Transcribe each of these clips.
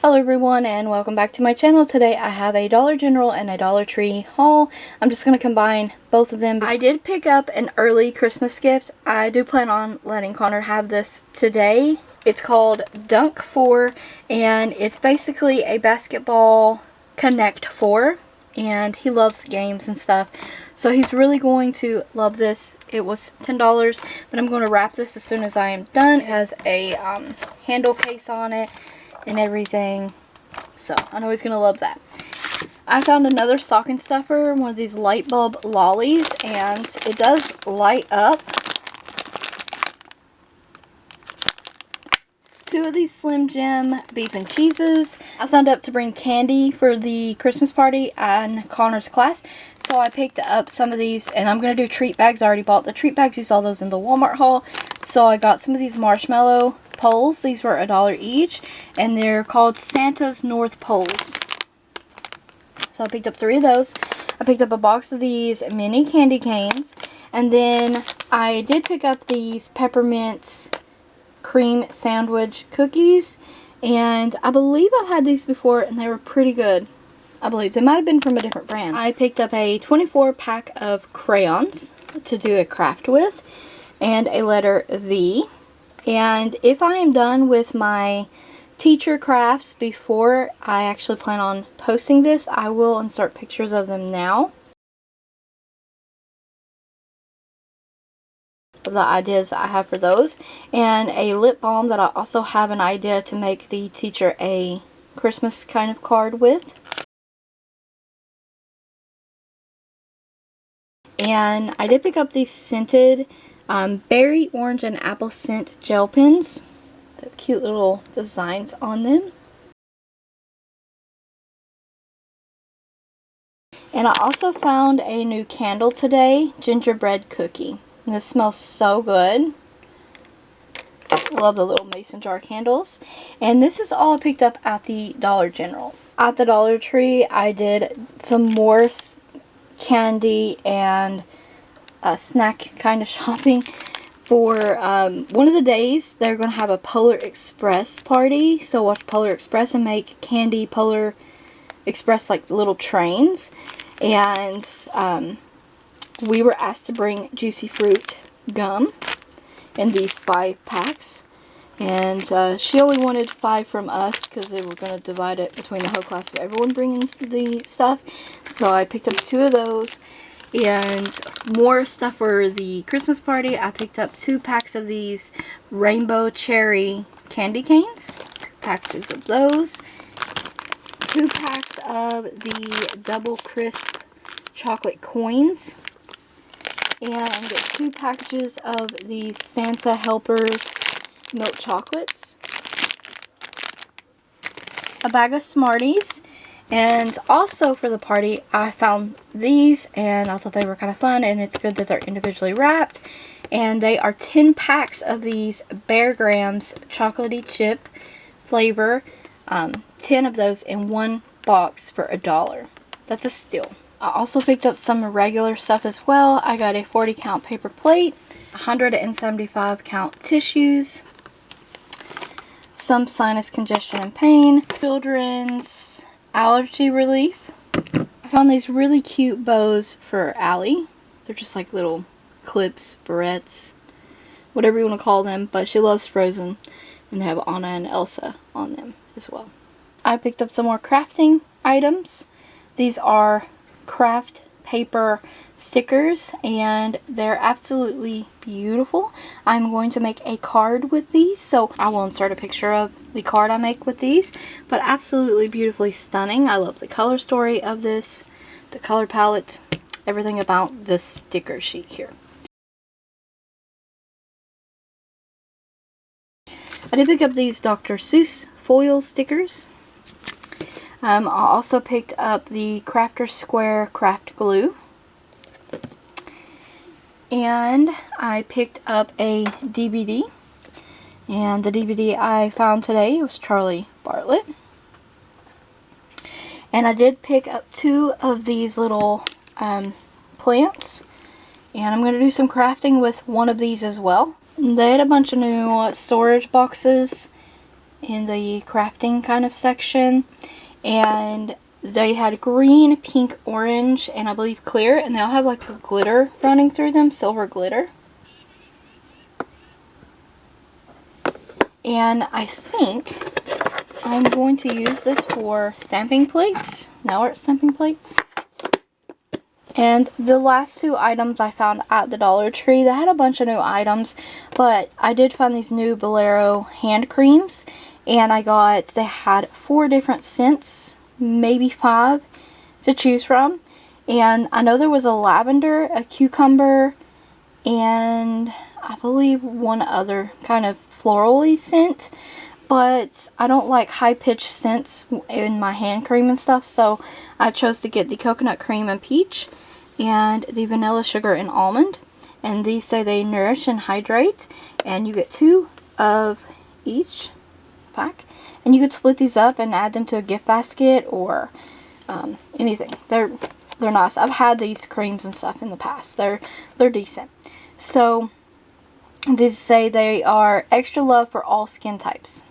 Hello everyone and welcome back to my channel. Today I have a Dollar General and a Dollar Tree haul. I'm just going to combine both of them. I did pick up an early Christmas gift. I do plan on letting Connor have this today. It's called Dunk 4 and it's basically a basketball Connect 4 and he loves games and stuff. So he's really going to love this. It was $10 but I'm going to wrap this as soon as I am done. It has a handle case on it and everything, so I know he's gonna love that. I found another stocking stuffer, one of these light bulb lollies, and it does light up. Two of these Slim Jim beef and cheeses. I signed up to bring candy for the Christmas party in Connor's class, so I picked up some of these, and I'm gonna do treat bags. I already bought the treat bags. You saw those in the Walmart haul, so I got some of these marshmallow poles. These were $1 each and they're called Santa's North Poles. So I picked up 3 of those. I picked up a box of these mini candy canes, and then I did pick up these peppermint cream sandwich cookies, and I believe I've had these before and they were pretty good. I believe they might have been from a different brand. I picked up a 24 pack of crayons to do a craft with and a letter V. And if I am done with my teacher crafts before I actually plan on posting this, I will insert pictures of them now. The ideas I have for those. And a lip balm that I also have an idea to make the teacher a Christmas kind of card with. And I did pick up these scented berry, orange, and apple scent gel pens. They have cute little designs on them. And I also found a new candle today, gingerbread cookie. And this smells so good. I love the little mason jar candles. And this is all I picked up at the Dollar General. At the Dollar Tree, I did some more candy and snack kind of shopping for one of the days. They're going to have a Polar Express party, so watch Polar Express and make candy Polar Express like little trains. And we were asked to bring Juicy Fruit gum in these 5 packs, and she only wanted 5 from us because they were going to divide it between the whole class of everyone bringing the stuff. So I picked up 2 of those. And more stuff for the Christmas party. I picked up 2 packs of these rainbow cherry candy canes. 2 packages of those. 2 packs of the double crisp chocolate coins. And 2 packages of the Santa Helpers milk chocolates. A bag of Smarties. And also for the party, I found these and I thought they were kind of fun, and it's good that they're individually wrapped. And they are 10 packs of these Bear Grams chocolatey chip flavor. 10 of those in 1 box for $1. That's a steal. I also picked up some regular stuff as well. I got a 40 count paper plate, 175 count tissues, some sinus congestion and pain, children's allergy relief. I found these really cute bows for Allie. They're just like little clips, barrettes, whatever you want to call them, but she loves Frozen, and they have Anna and Elsa on them as well. I picked up some more crafting items. These are craft paper stickers and they're absolutely beautiful. I'm going to make a card with these, so I will insert a picture of the card I make with these, but absolutely beautifully stunning. I love the color story of this, the color palette, everything about this sticker sheet here. I did pick up these Dr. Seuss foil stickers. I also picked up the Crafter Square craft glue. And I picked up a DVD. And the DVD I found today was Charlie Bartlett. And I did pick up 2 of these little plants. And I'm going to do some crafting with one of these as well. They had a bunch of new storage boxes in the crafting kind of section, and they had green, pink, orange, and I believe clear, and they all have like a glitter running through them, silver glitter. And I think I'm going to use this for stamping plates, nail art stamping plates. And the last two items I found at the Dollar Tree, they had a bunch of new items, but I did find these new Bolero hand creams, and they had 4 different scents, maybe 5 to choose from. And I know there was a lavender, a cucumber, and I believe one other kind of florally scent, but I don't like high-pitched scents in my hand cream and stuff, so I chose to get the coconut cream and peach and the vanilla sugar and almond. And these say they nourish and hydrate, and you get 2 of each pack, and you could split these up and add them to a gift basket or anything. They're nice. I've had these creams and stuff in the past. They're decent. So these say they are extra love for all skin types.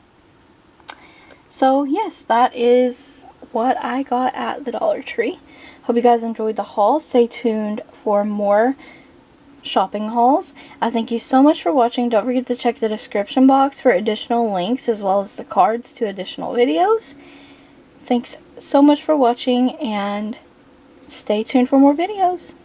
So yes, that is what I got at the Dollar Tree. Hope you guys enjoyed the haul. Stay tuned for more shopping hauls. I thank you so much for watching. Don't forget to check the description box for additional links as well as the cards to additional videos. Thanks so much for watching, and stay tuned for more videos.